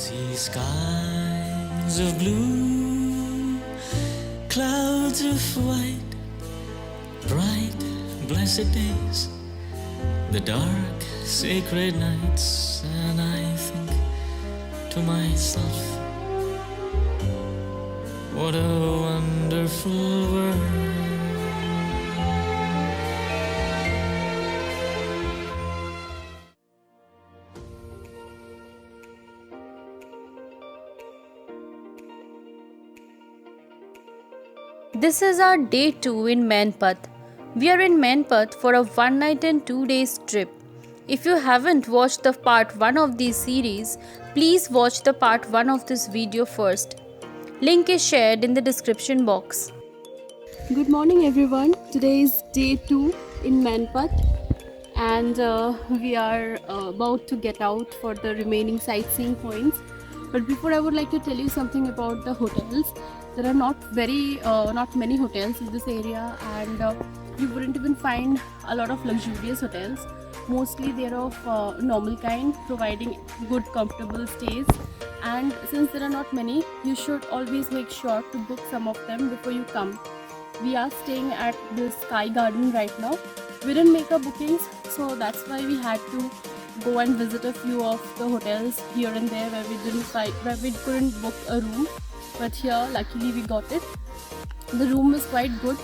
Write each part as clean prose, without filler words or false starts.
See skies of blue, clouds of white, bright, blessed days, the dark, sacred nights, and I think to myself, what a wonderful world. This is our day 2 in Manpat. We are in Manpat for a 1 night and 2 days trip. If you haven't watched the part 1 of this series, please watch the part 1 of this video first. Link is shared in the description box. Good morning everyone. Today is day 2 in Manpat and we are about to get out for the remaining sightseeing points. But before, I would like to tell you something about the hotels. There are not many hotels in this area, and you wouldn't even find a lot of luxurious hotels. Mostly they are of normal kind, providing good comfortable stays. And since there are not many, you should always make sure to book some of them before you come. We are staying at the Sky Garden right now. We didn't make our bookings, so that's why we had to go and visit a few of the hotels here and there where we couldn't book a room. But here, luckily, we got it. The room is quite good.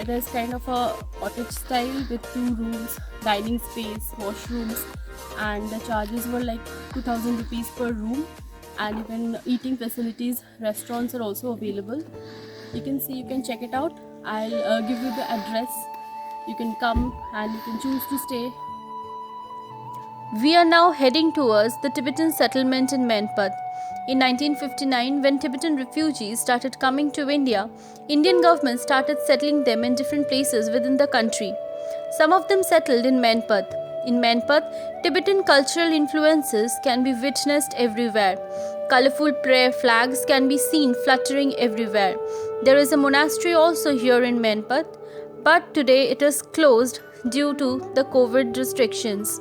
It is kind of a cottage style with 2 rooms, dining space, washrooms, and the charges were like 2000 rupees per room. And even eating facilities, restaurants are also available. You can check it out. I'll give you the address. You can come and you can choose to stay. We are now heading towards the Tibetan settlement in Manpat. In 1959, when Tibetan refugees started coming to India, Indian government started settling them in different places within the country. Some of them settled in Manpat. In Manpat, Tibetan cultural influences can be witnessed everywhere. Colorful prayer flags can be seen fluttering everywhere. There is a monastery also here in Manpat, but today it is closed due to the COVID restrictions.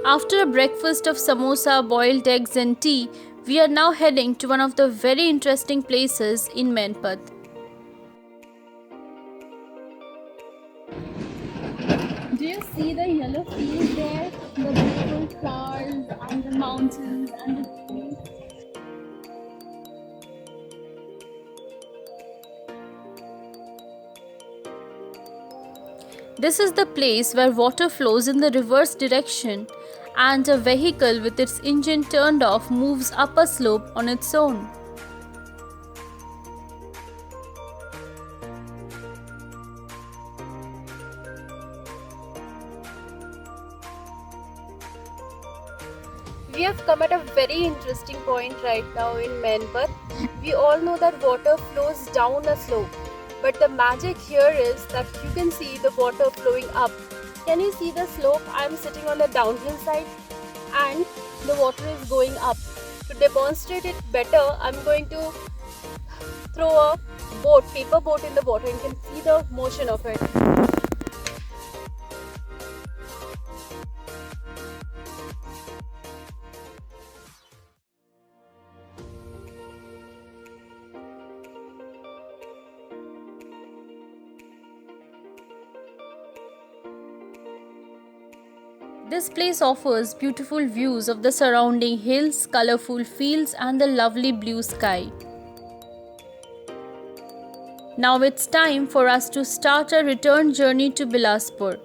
After a breakfast of samosa, boiled eggs and tea, we are now heading to one of the very interesting places in Manpat. Do you see the yellow fields there? The beautiful flowers and the mountains and the trees. This is the place where water flows in the reverse direction and a vehicle with its engine turned off moves up a slope on its own. We have come at a very interesting point right now in Manpat. We all know that water flows down a slope, but the magic here is that you can see the water flowing up. Can you see the slope? I am sitting on the downhill side and the water is going up. To demonstrate it better, I am going to throw a paper boat in the water and you can see the motion of it. This place offers beautiful views of the surrounding hills, colorful fields and the lovely blue sky. Now it's time for us to start our return journey to Bilaspur.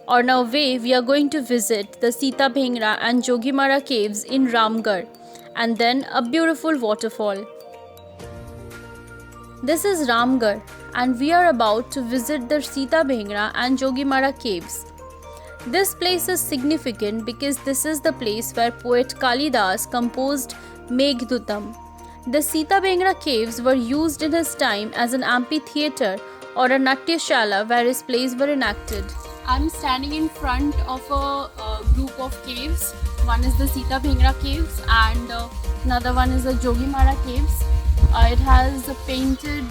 On our way, we are going to visit the Sita Bhengra and Jogimara caves in Ramgarh and then a beautiful waterfall. This is Ramgarh and we are about to visit the Sita Bhengra and Jogimara caves. This place is significant because this is the place where poet Kalidas composed Meghdutam. The Sita Bhengra caves were used in his time as an amphitheatre or a Natyashala where his plays were enacted. I'm standing in front of a group of caves. One is the Sita Bhengra caves and another one is the Jogimara caves. It has painted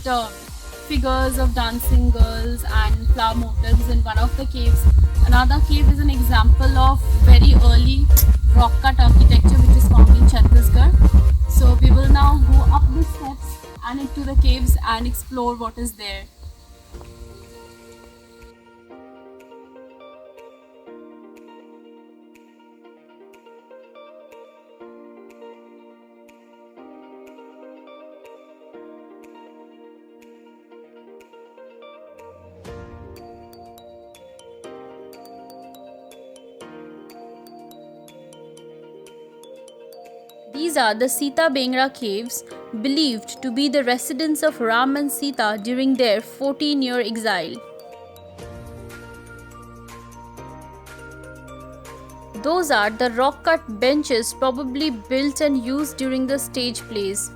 figures of dancing girls and flower motifs in one of the caves. Another cave is an example of very early rock cut architecture which is found in Chhattisgarh. So we will now go up the steps and into the caves and explore what is there. These are the Sita Bengra caves, believed to be the residence of Ram and Sita during their 14-year exile. Those are the rock-cut benches probably built and used during the stage plays.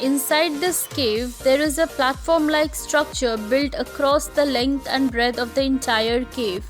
Inside this cave, there is a platform-like structure built across the length and breadth of the entire cave.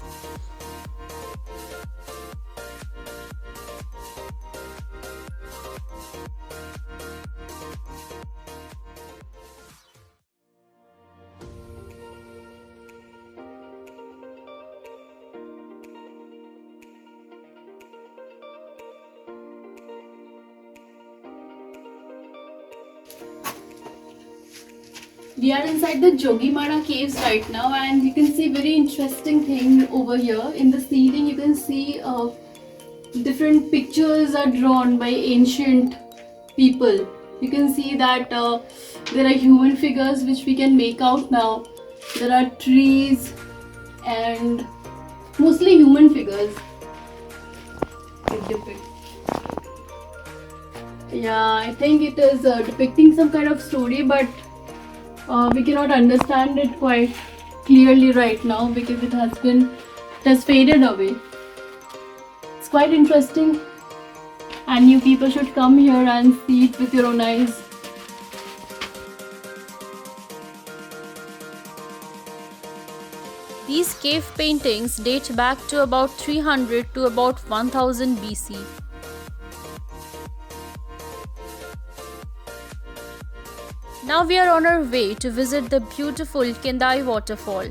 We are inside the Jogimara caves right now, and you can see very interesting thing over here. In the ceiling you can see different pictures are drawn by ancient people. You can see that there are human figures which we can make out now. There are trees and mostly human figures. Yeah, I think it is depicting some kind of story, but we cannot understand it quite clearly right now because it has faded away. It's quite interesting, and you people should come here and see it with your own eyes. These cave paintings date back to about 300 to about 1000 BC. Now we are on our way to visit the beautiful Kendai waterfall.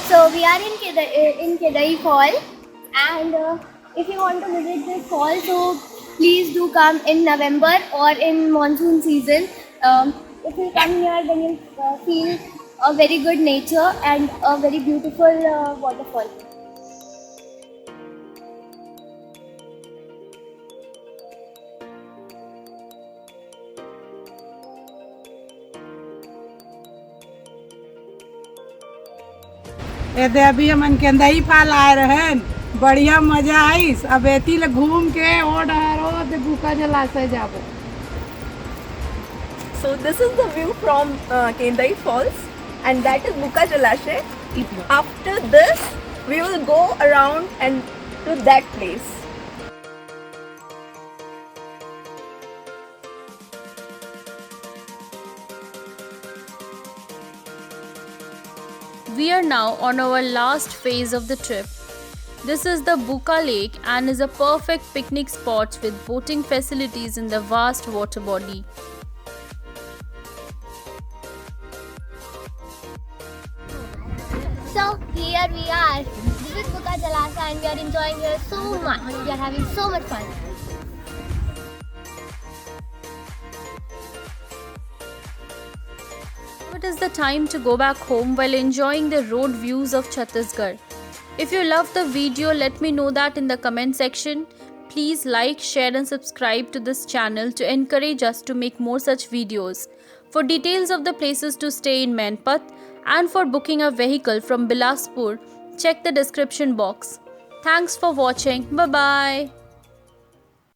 So we are in Kedai Fall, and if you want to visit this fall, so please do come in November or in monsoon season. If you come here, then you'll feel a very good nature and a very beautiful waterfall. ये अभी हम केंदई फाल आए रहे, बढ़िया मजा आई। अब एती ले घूम के ओ डहारो ते बुका जलाशय जाबो। So this is the view from Kendai Falls, and that is Buka Jalashay. After this, we will go around and to that place. We are now on our last phase of the trip. This is the Buka Lake and is a perfect picnic spot with boating facilities in the vast water body. So here we are. This is Buka Jalasa, and we are enjoying here so much. We are having so much fun. It is the time to go back home while enjoying the road views of Chhattisgarh. If you loved the video, let me know that in the comment section. Please like, share and subscribe to this channel to encourage us to make more such videos. For details of the places to stay in Manpat and for booking a vehicle from Bilaspur, check the description box. Thanks for watching. Bye-bye.